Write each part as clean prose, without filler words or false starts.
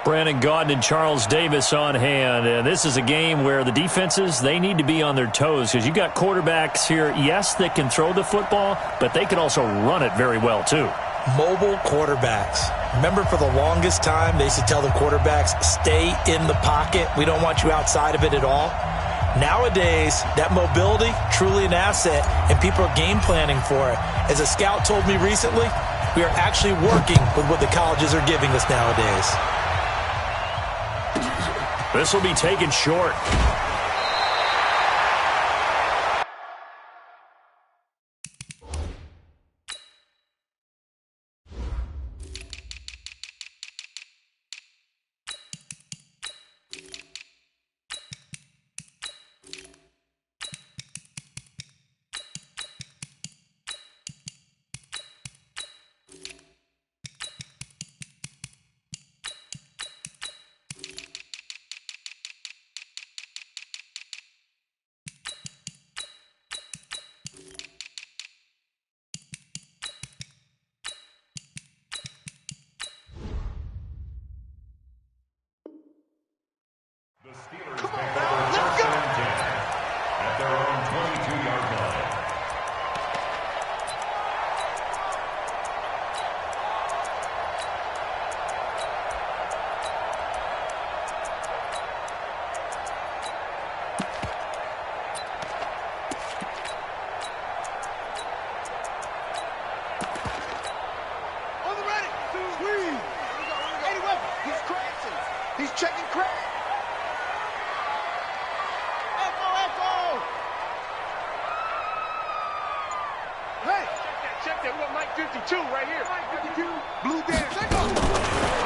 Brandon Gaudin and Charles Davis on hand. And this is a game where the defenses, they need to be on their toes because you've got quarterbacks here, yes, that can throw the football, but they can also run it very well too. Mobile quarterbacks. Remember, for the longest time, they used to tell the quarterbacks, stay in the pocket. We don't want you outside of it at all. Nowadays, that mobility, truly an asset, and people are game planning for it. As a scout told me recently, we are actually working with what the colleges are giving us nowadays. This will be taken short.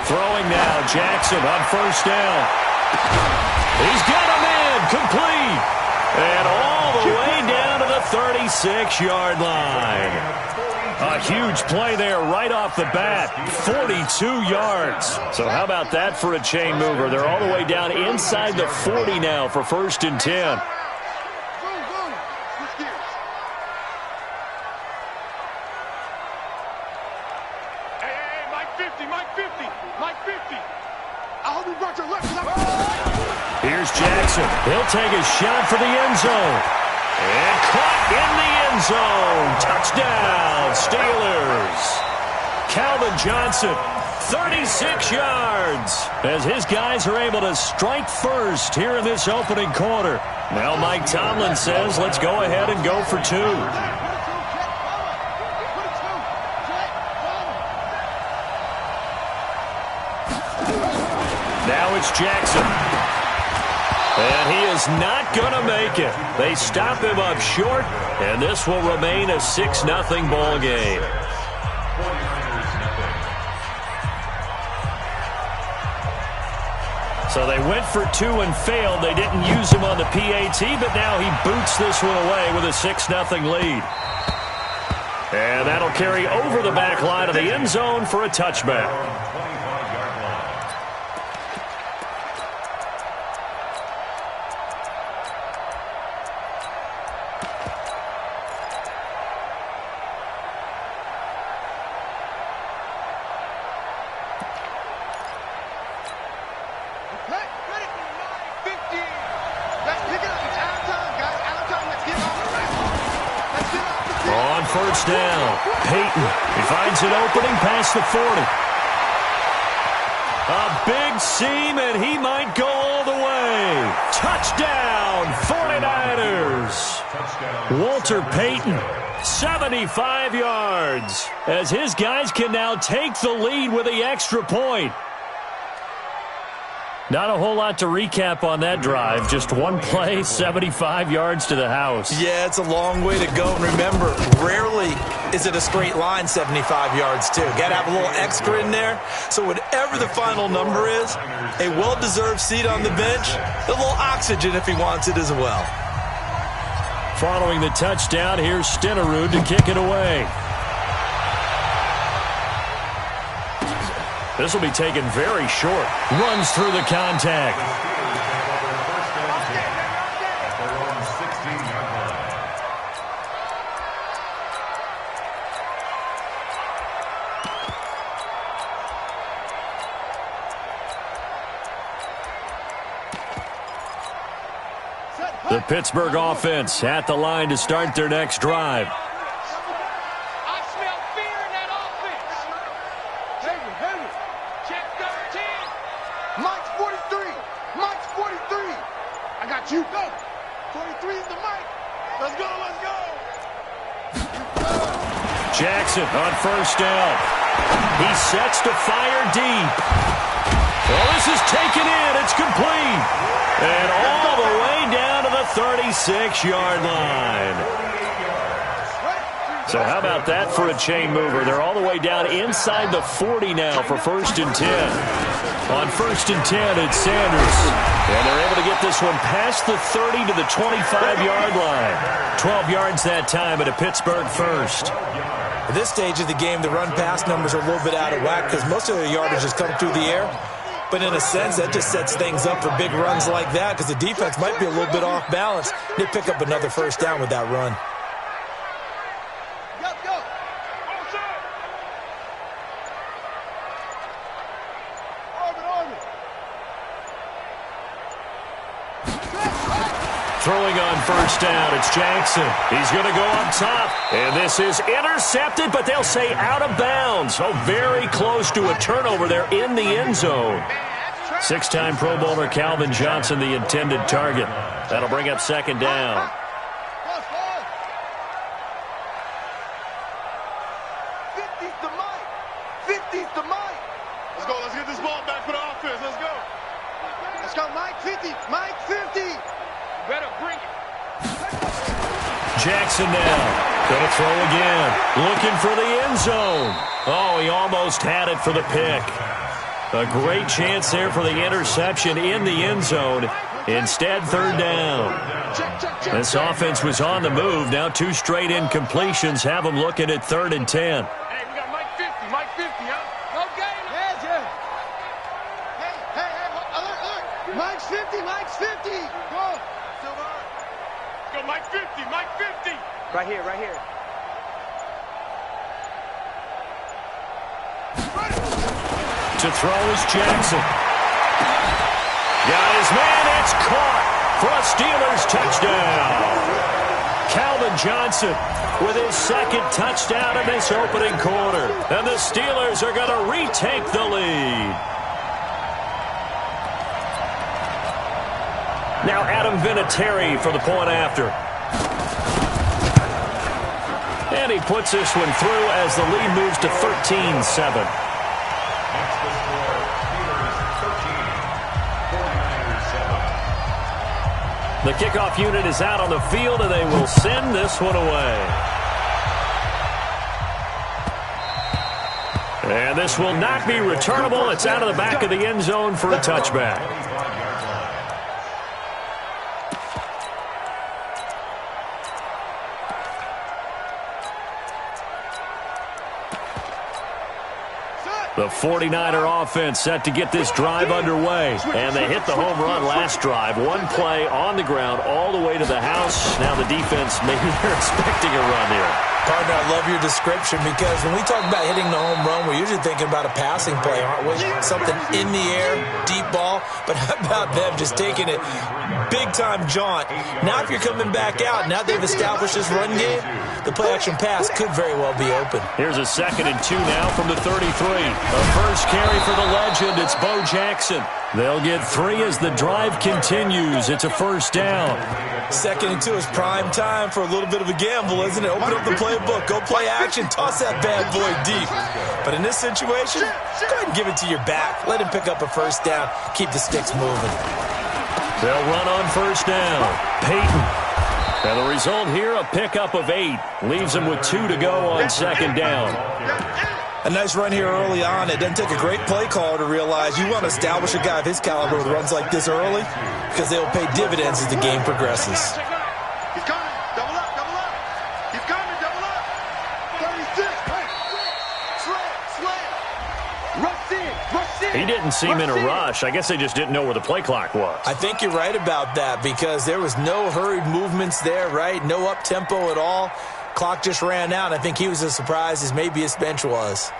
Throwing now, Jackson on first down. He's got him in, complete. And all the way down to the 36-yard line. A huge play there right off the bat, 42 yards. So how about that for a chain mover? They're all the way down inside the 40 now for 1st and 10. Here's Jackson. He'll take a shot for the end zone. And caught in the end zone. Touchdown, Steelers. Calvin Johnson, 36 yards. As his guys are able to strike first here in this opening quarter. Now Mike Tomlin says, let's go ahead and go for two. Now it's Jackson. And he is not going to make it. They stop him up short, and this will remain a 6-0 ball game. So they went for two and failed. They didn't use him on the PAT, but now he boots this one away with a 6-0 lead. And that'll carry over the back line of the end zone for a touchback. First down. Peyton. He finds an opening past the 40. A big seam, and he might go all the way. Touchdown, 49ers. Walter Payton, 75 yards, as his guys can now take the lead with the extra point. Not a whole lot to recap on that drive. Just one play, 75 yards to the house. Yeah, it's a long way to go. And remember, rarely is it a straight line 75 yards, too. Got to have a little extra in there. So whatever the final number is, a well-deserved seat on the bench, a little oxygen if he wants it as well. Following the touchdown, here's Stenerud to kick it away. This will be taken very short. Runs through the contact. The Pittsburgh offense at the line to start their next drive. I smell fear in that offense. Heavy. Check 13. Mike's 43. Mike's 43. I got you. Go. 43 is the Mike. Let's go. Jackson on first down. He sets to fire deep. Well, this is taken in. It's complete. And all the way down to the 36-yard line. So how about that for a chain mover? They're all the way down inside the 40 now for 1st and 10. On 1st and 10, it's Sanders. And they're able to get this one past the 30 to the 25-yard line. 12 yards that time at a Pittsburgh first. At this stage of the game, the run-pass numbers are a little bit out of whack because most of their yardage has come through the air. But in a sense, that just sets things up for big runs like that because the defense might be a little bit off balance. They pick up another first down with that run. Throwing on first down, it's Jackson. He's going to go up top. And this is intercepted, but they'll say out of bounds. Oh, very close to a turnover there in the end zone. 6-time Pro Bowler Calvin Johnson, the intended target. That'll bring up 2nd down. Let's go. Let's get this ball back for the offense. Let's go. Let's go, Mike 50. Mike 50. Better bring it. Jackson now. Going to throw again. Looking for the end zone. Oh, he almost had it for the pick. A great chance there for the interception in the end zone. Instead, 3rd down. This offense was on the move. Now 2 straight incompletions have them looking at 3rd and 10. Hey, we got Mike 50. Mike 50, huh? No game. Hey, alert. Mike's 50. Mike's 50. Go. Go, Mike 50. Mike 50. Right here. To throw is Jackson. Got his man. It's caught for a Steelers touchdown. Calvin Johnson with his 2nd touchdown in this opening quarter. And the Steelers are going to retake the lead. Now Adam Vinatieri for the point after. And he puts this one through as the lead moves to 13-7. The kickoff unit is out on the field, and they will send this one away. And this will not be returnable. It's out of the back of the end zone for a touchback. The 49er offense set to get this drive underway. And they hit the home run last drive. 1 play on the ground all the way to the house. Now the defense, maybe they're expecting a run here. Partner, I love your description because when we talk about hitting the home run, we're usually thinking about a passing play, aren't we? Something in the air, deep ball. But how about them just taking it big-time jaunt? Now if you're coming back out, now they've established this run game, the play-action pass could very well be open. Here's a 2nd and 2 now from the 33. A first carry for the legend. It's Bo Jackson. They'll get 3 as the drive continues. It's a first down. 2nd and 2 is prime time for a little bit of a gamble, isn't it? Open up the playbook. Go play action. Toss that bad boy deep. But in this situation, go ahead and give it to your back. Let him pick up a first down. Keep the sticks moving. They'll run on first down. Peyton. And the result here, a pickup of 8. Leaves them with 2 to go on 2nd down. A nice run here early on. It doesn't take a great play caller to realize you want to establish a guy of his caliber with runs like this early because they will pay dividends as the game progresses. He's coming. Double up. He's coming. Double up. 36. Slam. Rush in. He didn't seem in a rush. I guess they just didn't know where the play clock was. I think you're right about that because there was no hurried movements there, right? No up-tempo at all. Clock just ran out. I think he was as surprised as maybe his bench was.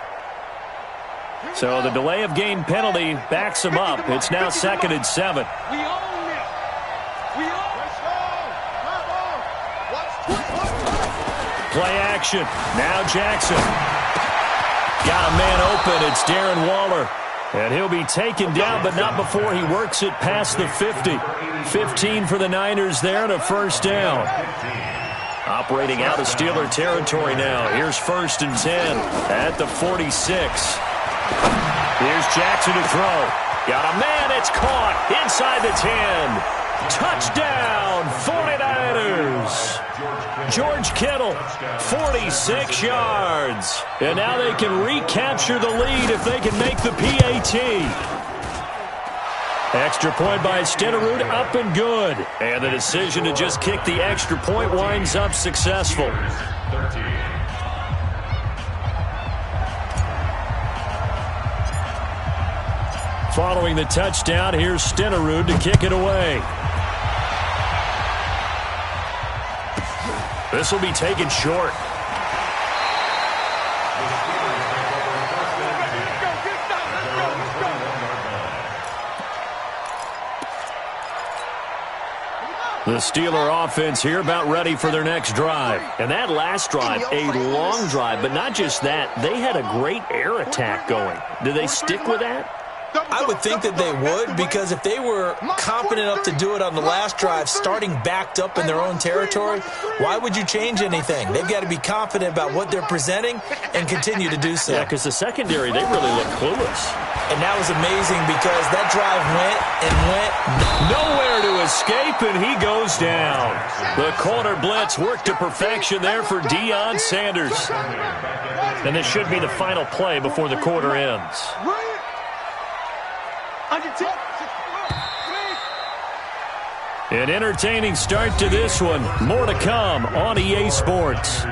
So the delay of game penalty backs him up. It's now 2nd and 7. We own this. We own Play action. Now Jackson. Got a man open. It's Darren Waller. And he'll be taken down, but not before he works it past the 50. 15 for the Niners there and a first down. Operating out of Steeler territory now. Here's 1st and 10 at the 46. Here's Jackson to throw. Got a man. It's caught inside the 10. Touchdown, 49ers. George Kittle, 46 yards. And now they can recapture the lead if they can make the PAT. Extra point by Stenerud, up and good. And the decision to just kick the extra point winds up successful. Following the touchdown, here's Stenerud to kick it away. This will be taken short. The Steeler offense here about ready for their next drive. And that last drive, a long drive, but not just that. They had a great air attack going. Do they stick with that? I would think that they would, because if they were confident enough to do it on the last drive, starting backed up in their own territory, why would you change anything? They've got to be confident about what they're presenting and continue to do so. Yeah, because the secondary, they really look clueless. And that was amazing because that drive went and went. Nowhere to escape, and he goes down. The corner blitz worked to perfection there for Deion Sanders. And this should be the final play before the quarter ends. An entertaining start to this one. More to come on EA Sports.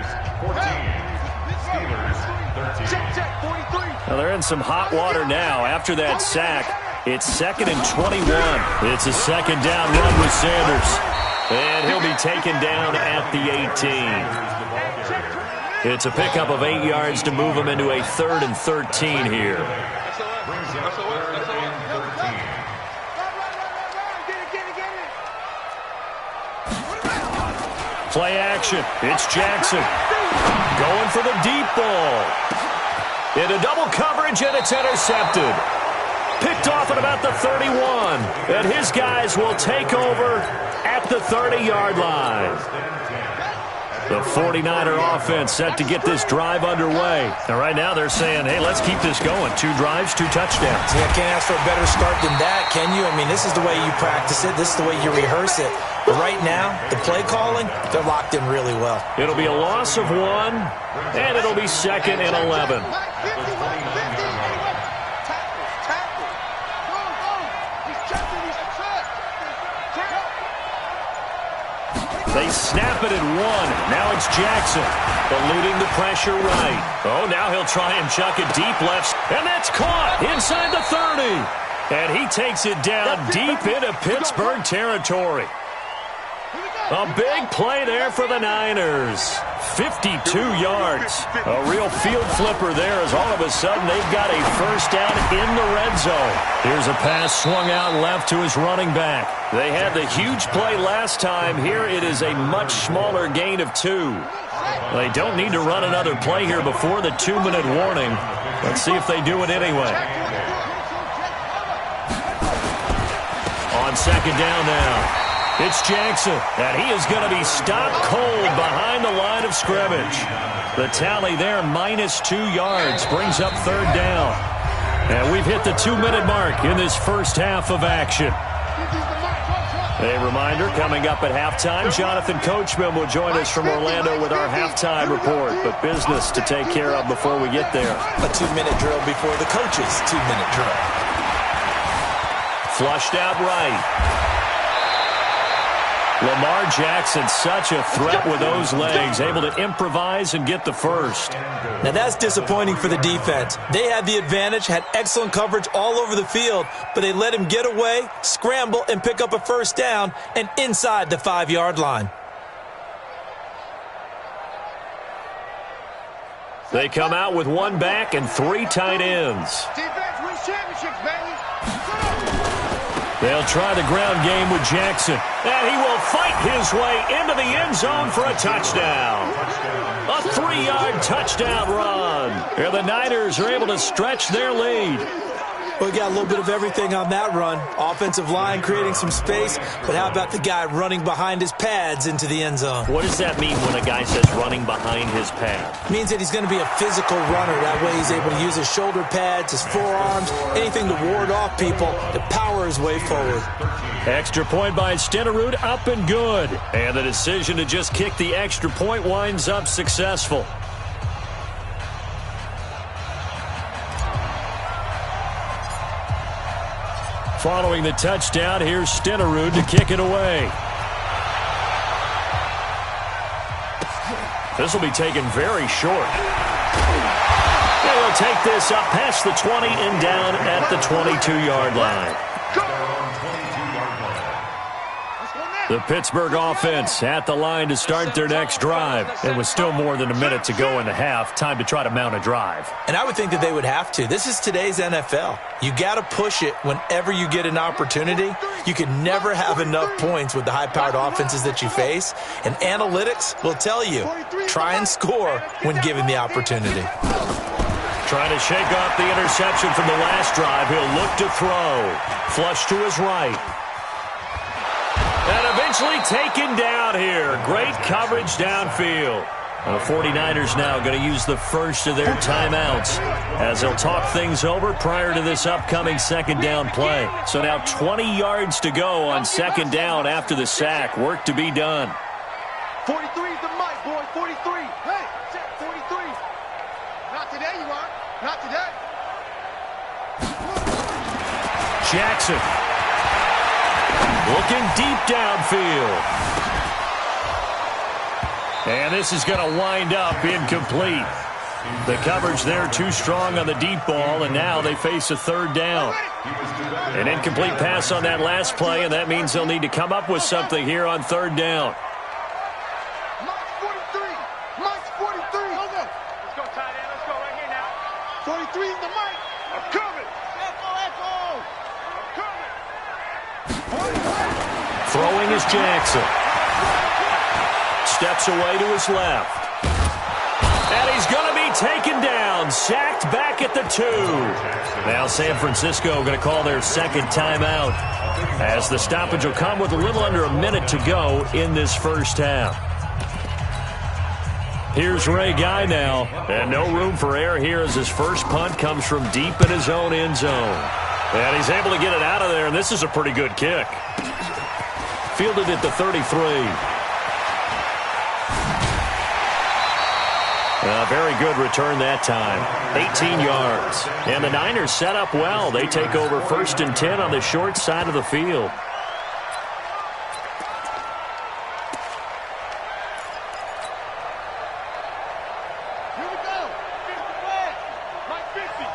Well, they're in some hot water now. After that sack, it's 2nd and 21. It's a second down run with Sanders. And he'll be taken down at the 18. It's a pickup of 8 yards to move him into a 3rd and 13 here. Play action. It's Jackson. Going for the deep ball. Into double coverage, and it's intercepted. Picked off at about the 31. And his guys will take over at the 30-yard line. The 49er offense set to get this drive underway. And right now they're saying, hey, let's keep this going. 2 drives, 2 touchdowns. Yeah, can't ask for a better start than that, can you? I mean, this is the way you practice it. This is the way you rehearse it. But right now, the play calling, they're locked in really well. It'll be a loss of 1, and it'll be 2nd and 11. They snap it at 1. Now it's Jackson, eluding the pressure right. Oh, now he'll try and chuck it deep left. And that's caught inside the 30. And he takes it down deep into Pittsburgh territory. A big play there for the Niners. 52 yards. A real field flipper there as all of a sudden they've got a first down in the red zone. Here's a pass swung out left to his running back. They had the huge play last time. Here it is a much smaller gain of 2. They don't need to run another play here before the 2-minute warning. Let's see if they do it anyway. On second down now. It's Jackson, and he is going to be stopped cold behind the line of scrimmage. The tally there, -2 yards, brings up 3rd down. And we've hit the 2-minute mark in this first half of action. A reminder, coming up at halftime, Jonathan Coachman will join us from Orlando with our halftime report. But business to take care of before we get there. A 2-minute drill before the coach's 2-minute drill. Flushed out right. Lamar Jackson, such a threat with those legs, able to improvise and get the first. Now that's disappointing for the defense. They had the advantage, had excellent coverage all over the field, but they let him get away, scramble, and pick up a first down, and inside the 5-yard line. They come out with 1 back and 3 tight ends. Defense wins championships, baby. They'll try the ground game with Jackson. And he will fight his way into the end zone for a touchdown. A 3-yard touchdown run. And the Niners are able to stretch their lead. We got a little bit of everything on that run. Offensive line creating some space, but how about the guy running behind his pads into the end zone? What does that mean when a guy says running behind his pad? It means that he's going to be a physical runner. That way he's able to use his shoulder pads, his forearms, anything to ward off people to power his way forward. Extra point by Stenerud, up and good. And the decision to just kick the extra point winds up successful. Following the touchdown, here's Stenerud to kick it away. This will be taken very short. They'll take this up past the 20 and down at the 22-yard line. The Pittsburgh offense at the line to start their next drive. And with still more than a minute to go in the half, time to try to mount a drive. And I would think that they would have to. This is today's NFL. You got to push it whenever you get an opportunity. You can never have enough points with the high-powered offenses that you face. And analytics will tell you, try and score when given the opportunity. Trying to shake off the interception from the last drive. He'll look to throw. Flush to his right. And eventually taken down here. Great coverage downfield. The 49ers now going to use the first of their timeouts as they'll talk things over prior to this upcoming second down play. So now 20 yards to go on second down after the sack. Work to be done. 43 is the mic, boy. 43. Hey, check 43. Not today, you are. Not today. Jackson. Looking deep downfield. And this is going to wind up incomplete. The coverage there too strong on the deep ball, and now they face a third down. An incomplete pass on that last play, and that means they'll need to come up with something here on third down. Mike's 43. Mike's 43. Let's go, tight end. Let's go right here now. 43 is the mic. I'm coming. Echo. I'm coming. Throwing is Jackson. Steps away to his left. And he's going to be taken down. Sacked back at the 2. Now San Francisco going to call their second timeout as the stoppage will come with a little under a minute to go in this first half. Here's Ray Guy now. And no room for error here as his first punt comes from deep in his own end zone. And he's able to get it out of there, and this is a pretty good kick. Fielded at the 33. A very good return that time. 18 yards. And the Niners set up well. They take over 1st and 10 on the short side of the field. Here we go. 50 flag. Mike 50.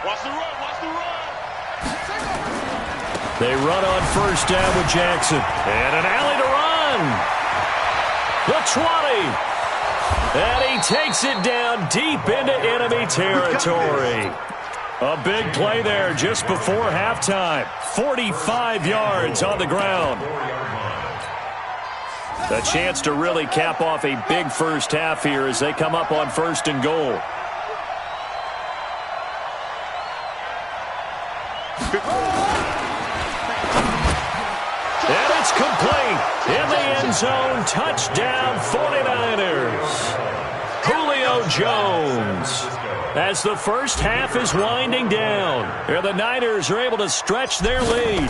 Watch the run. Watch the run. They run on first down with Jackson. And an alley to run. The 20. And he takes it down deep into enemy territory. A big play there just before halftime. 45 yards on the ground. A chance to really cap off a big first half here as they come up on 1st and goal. And it's complete. In the end zone, touchdown 49ers. Julio Jones. As the first half is winding down, and the Niners are able to stretch their lead.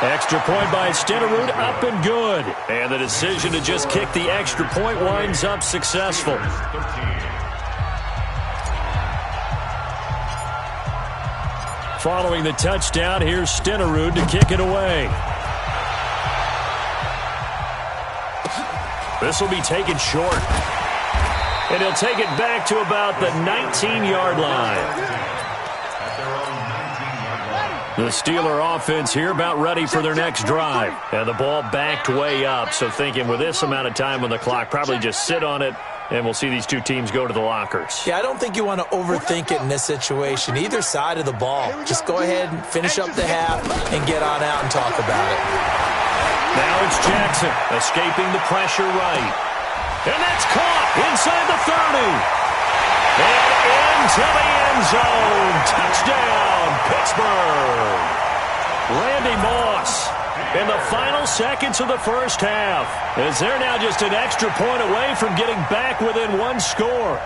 Extra point by Stenerud, up and good. And the decision to just kick the extra point winds up successful. Following the touchdown, here's Stenerud to kick it away. This will be taken short. And he'll take it back to about the 19-yard line. The Steeler offense here about ready for their next drive. And the ball backed way up, so thinking with this amount of time on the clock, probably just sit on it And we'll see these two teams go to the lockers. Yeah, I don't think you want to overthink it in this situation. Either side of the ball. Just go ahead and finish up the half and get on out and talk about it. Now it's Jackson escaping the pressure right. And that's caught inside the 30. And into the end zone. Touchdown, Pittsburgh. Randy Moss in the final seconds of the first half, as they're now just an extra point away from getting back within one score.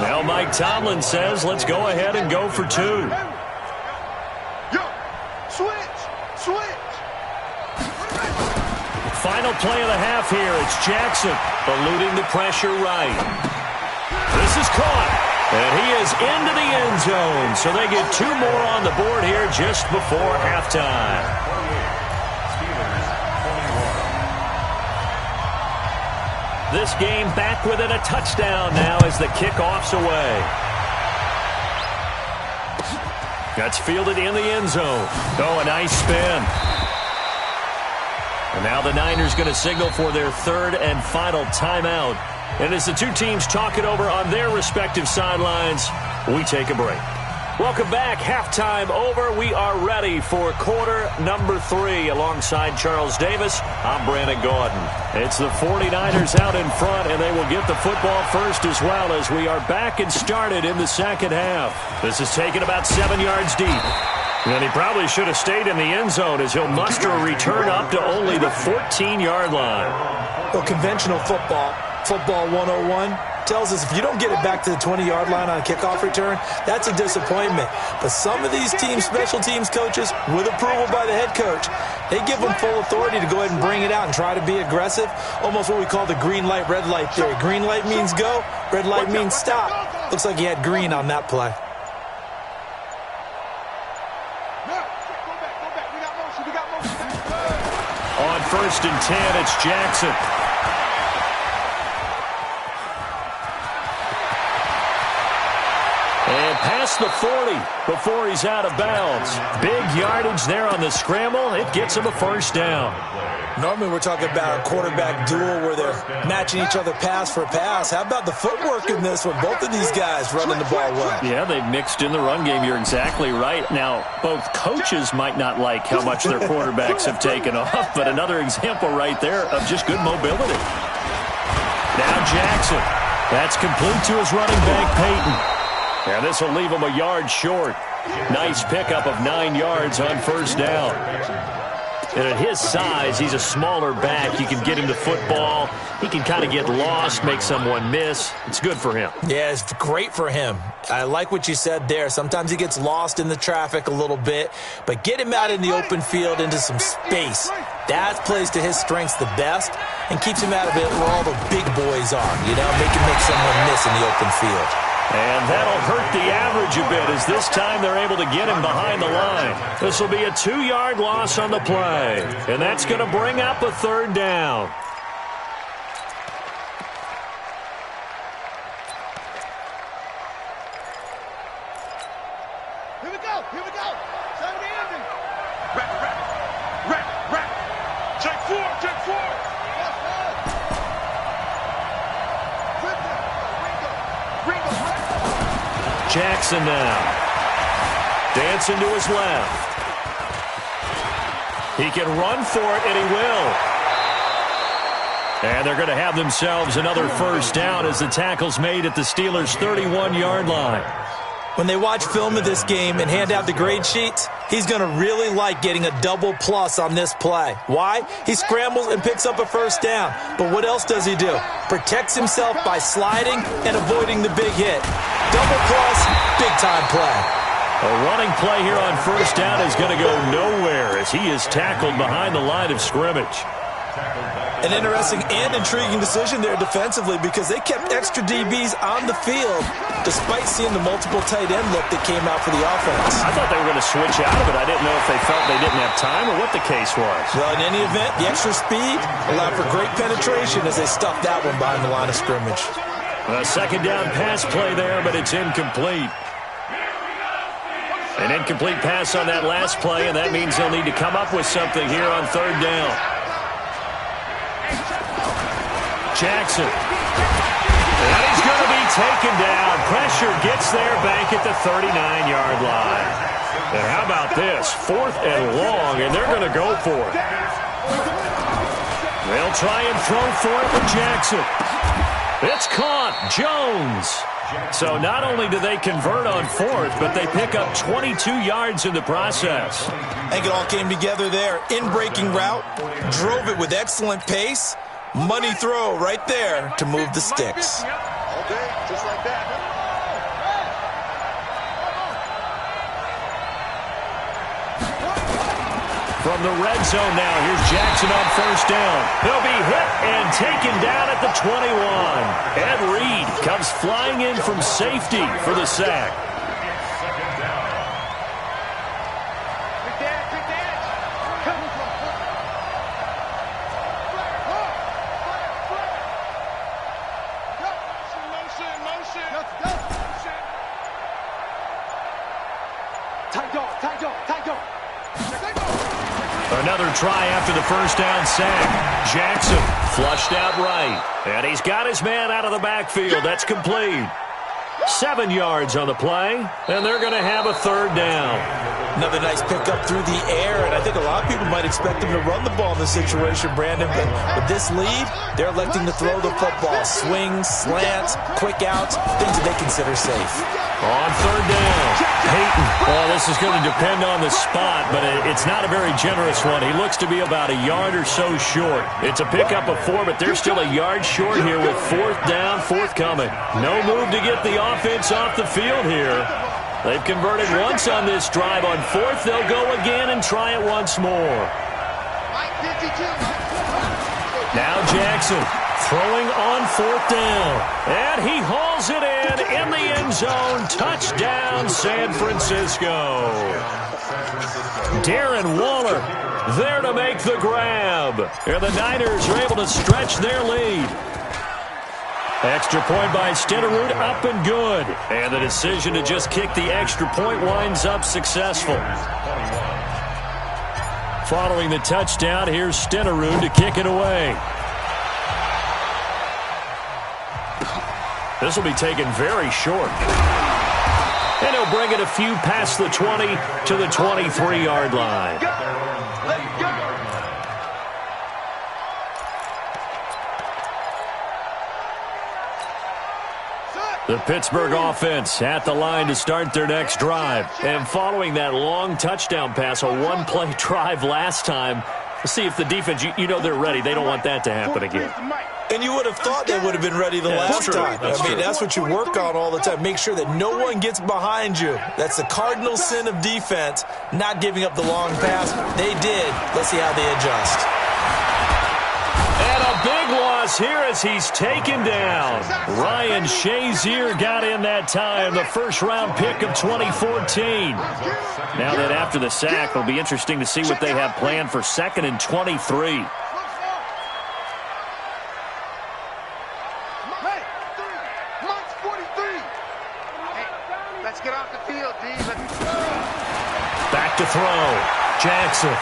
Now Mike Tomlin says, let's go ahead and go for two. Final play of the half here. It's Jackson eluding the pressure right. This is caught, and he is into the end zone. So they get two more on the board here just before halftime. This game back within a touchdown now as the kickoff's away. That's fielded in the end zone. Oh, a nice spin. And now the Niners going to signal for their third and final timeout. And as the two teams talk it over on their respective sidelines, we take a break. Welcome back. Halftime over. We are ready for quarter number 3. Alongside Charles Davis, I'm Brandon Gaudin. It's the 49ers out in front, and they will get the football first as well as we are back and started in the second half. This is taken about 7 yards deep. And he probably should have stayed in the end zone as he'll muster a return up to only the 14-yard line. Well, conventional football 101, tells us if you don't get it back to the 20-yard line on a kickoff return, that's a disappointment. But some of these teams, special teams coaches, with approval by the head coach, they give them full authority to go ahead and bring it out and try to be aggressive, almost what we call the green light, red light theory. Green light means go, red light means stop. Looks like he had green on that play. On 1st and 10, it's Jackson. And past the 40 before he's out of bounds. Big yardage there on the scramble. It gets him a first down. Normally we're talking about a quarterback duel where they're matching each other pass for pass. How about the footwork in this one? Both of these guys running the ball well. Yeah, they've mixed in the run game. You're exactly right. Now, both coaches might not like how much their quarterbacks have taken off, but another example right there of just good mobility. Now Jackson. That's complete to his running back, Peyton. And this will leave him a yard short. Nice pickup of 9 yards on first down. And at his size, he's a smaller back. You can get him to football. He can kind of get lost, make someone miss. It's good for him. Yeah, it's great for him. I like what you said there. Sometimes he gets lost in the traffic a little bit, but get him out in the open field into some space. That plays to his strengths the best and keeps him out of it where all the big boys are, make him make someone miss in the open field. And that'll hurt the average a bit as this time they're able to get him behind the line. This will be a 2-yard loss on the play. And that's going to bring up a third down. Here we go. Seven ending. Rack. Check four. Jackson now. Dancing to his left. He can run for it, and he will. And they're going to have themselves another first down as the tackle's made at the Steelers' 31-yard line. When they watch film of this game and hand out the grade sheets, he's going to really like getting a double plus on this play. Why? He scrambles and picks up a first down. But what else does he do? Protects himself by sliding and avoiding the big hit. Double plus, big-time play. A running play here on first down is going to go nowhere as he is tackled behind the line of scrimmage. An interesting and intriguing decision there defensively because they kept extra DBs on the field despite seeing the multiple tight end look that came out for the offense. I thought they were going to switch out of it. I didn't know if they felt they didn't have time or what the case was. Well, in any event, the extra speed allowed for great penetration as they stuffed that one behind the line of scrimmage. A second down pass play there, but it's incomplete. An incomplete pass on that last play, and that means they'll need to come up with something here on third down. Jackson. And he's going to be taken down. Pressure gets there back at the 39-yard line. And how about this? 4th and long, and they're going to go for it. They'll try and throw for it with Jackson. It's caught. Jones. So not only do they convert on 4th, but they pick up 22 yards in the process. I think it all came together there. In-breaking route, drove it with excellent pace. Money throw right there to move the sticks. All day, just like that. From the red zone now, here's Jackson on first down. He'll be hit and taken down at the 21. Ed Reed comes flying in from safety for the sack. Another try after the first down sack. Jackson flushed out right. And he's got his man out of the backfield. That's complete. 7 yards on the play, and they're going to have a third down. Another nice pickup through the air, and I think a lot of people might expect them to run the ball in this situation, Brandon, but with this lead, they're electing to throw the football. Swings, slants, quick outs, things that they consider safe. On third down, Peyton. Well, this is going to depend on the spot, but it's not a very generous one. He looks to be about a yard or so short. It's a pickup of 4, but they're still a yard short here with 4th down, forthcoming. No move to get the offense off the field here. They've converted once on this drive. On 4th, they'll go again and try it once more. Now Jackson throwing on 4th down. And he hauls it in the end zone. Touchdown, San Francisco. Darren Waller there to make the grab. And the Niners are able to stretch their lead. Extra point by Stenerud, up and good. And the decision to just kick the extra point winds up successful. Following the touchdown, here's Stenerud to kick it away. This will be taken very short. And he'll bring it a few past the 20 to the 23-yard line. The Pittsburgh offense at the line to start their next drive. And following that long touchdown pass, a one-play drive last time, let's see if the defense, you know they're ready. They don't want that to happen again. And you would have thought they would have been ready the last time. That's what you work on all the time. Make sure that no one gets behind you. That's the cardinal sin of defense, not giving up the long pass. They did. Let's see how they adjust. And a big loss here as he's taken down. Ryan Shazier got in that time, the first-round pick of 2014. Now that after the sack, it'll be interesting to see what they have planned for 2nd and 23. Let's get off the field, D. Back to throw. Jackson.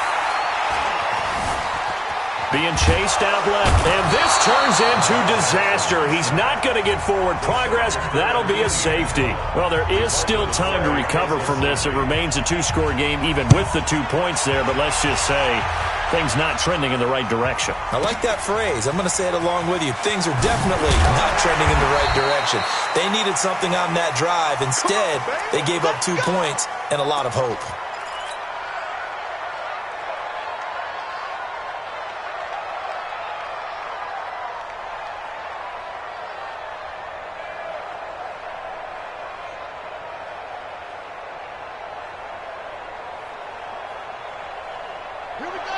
Being chased out left, and this turns into disaster. He's not going to get forward progress. That'll be a safety. Well, there is still time to recover from this. It remains a 2-score game, even with the 2 points there, but let's just say things not trending in the right direction. I like that phrase. I'm going to say it along with you. Things are definitely not trending in the right direction. They needed something on that drive. Instead, they gave up 2 points and a lot of hope.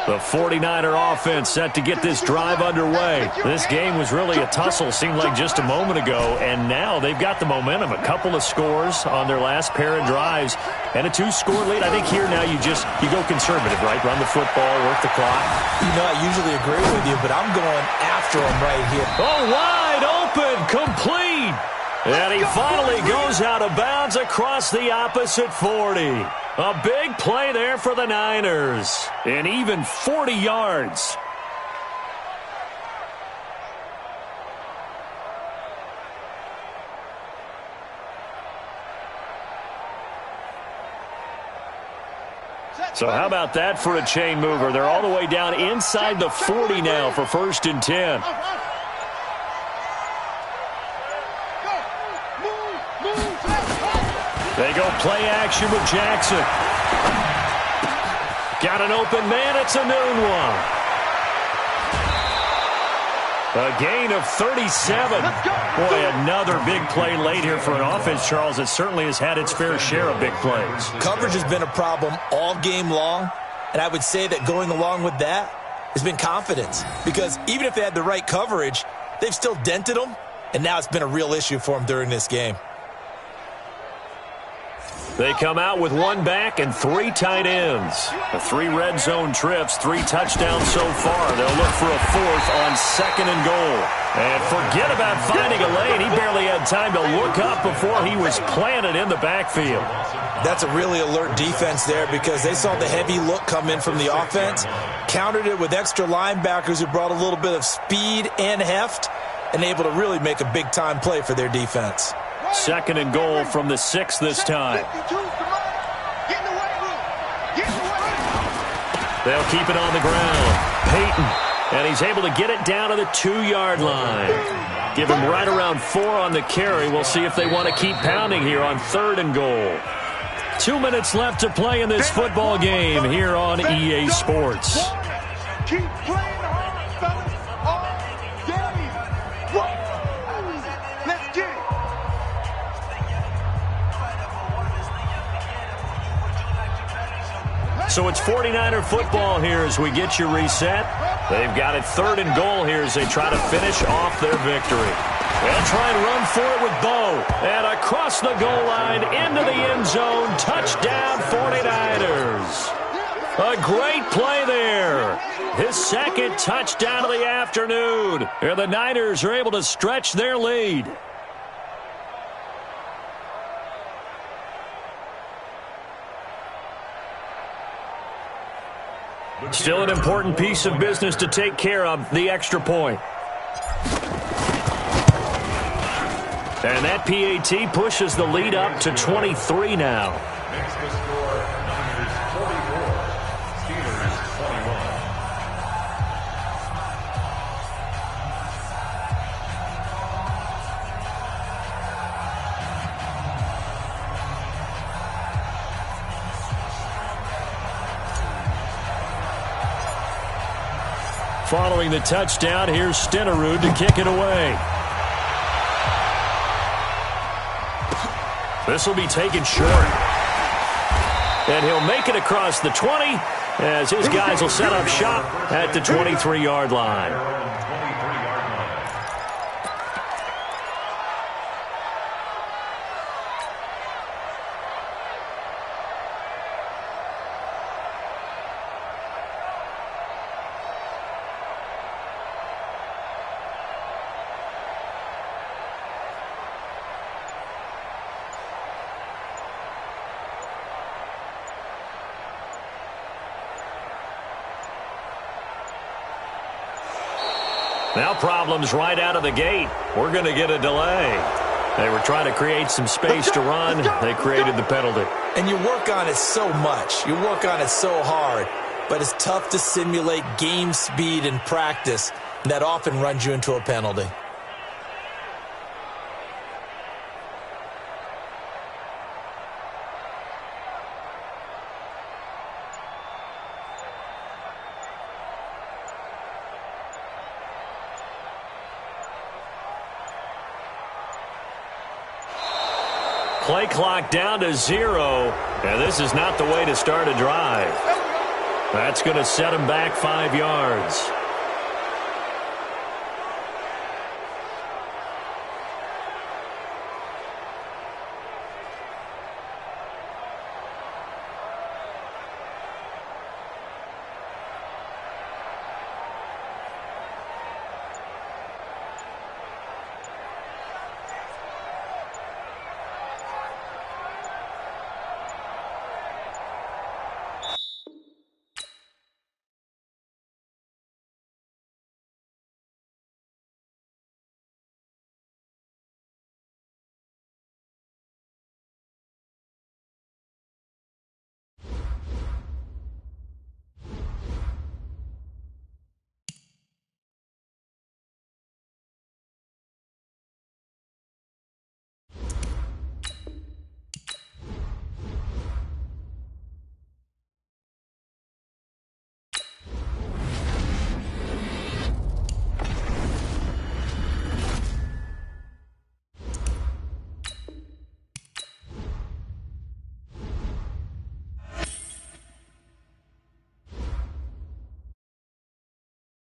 The 49er offense set to get this drive underway. This game was really a tussle, seemed like just a moment ago, and now they've got the momentum. A couple of scores on their last pair of drives, and a 2-score lead. I think here now you go conservative, right? Run the football, work the clock. You know, I usually agree with you, but I'm going after them right here. Oh, wide open, complete. And he finally goes out of bounds across the opposite 40. A big play there for the Niners. And even 40 yards. So how about that for a chain mover? They're all the way down inside the 40 now for 1st and 10. They go play action with Jackson. Got an open man. It's a noon one. A gain of 37. Boy, another big play late here for an offense, Charles, that certainly has had its fair share of big plays. Coverage has been a problem all game long, and I would say that going along with that has been confidence. Because even if they had the right coverage, they've still dented them, and now it's been a real issue for them during this game. They come out with 1 back and 3 tight ends. The 3 red zone trips, 3 touchdowns so far. They'll look for a 4th on 2nd and goal. And forget about finding a lane. He barely had time to look up before he was planted in the backfield. That's a really alert defense there because they saw the heavy look come in from the offense, countered it with extra linebackers who brought a little bit of speed and heft, and able to really make a big-time play for their defense. 2nd and goal from the 6 this time. They'll keep it on the ground. Peyton, and he's able to get it down to the 2-yard line. Give him right around 4 on the carry. We'll see if they want to keep pounding here on 3rd and goal. 2 minutes left to play in this football game here on EA Sports. Keep playing hard, fellas, all game. Let's get it. So it's 49er football here as we get you reset. They've got it 3rd and goal here as they try to finish off their victory. They'll try and run for it with Bo. And across the goal line into the end zone. Touchdown 49ers. A great play there. His 2nd touchdown of the afternoon. And the Niners are able to stretch their lead. Still an important piece of business to take care of, the extra point. And that PAT pushes the lead up to 23 now. Next to score, Niners 44, Steelers 21. Following the touchdown, here's Stenerud to kick it away. This will be taken short. And he'll make it across the 20 as his guys will set up shop at the 23-yard line. Now problems right out of the gate. We're going to get a delay. They were trying to create some space to run. They created the penalty. And you work on it so much. You work on it so hard. But it's tough to simulate game speed in practice. And that often runs you into a penalty. Play clock down to 0, and this is not the way to start a drive. That's going to set him back 5 yards.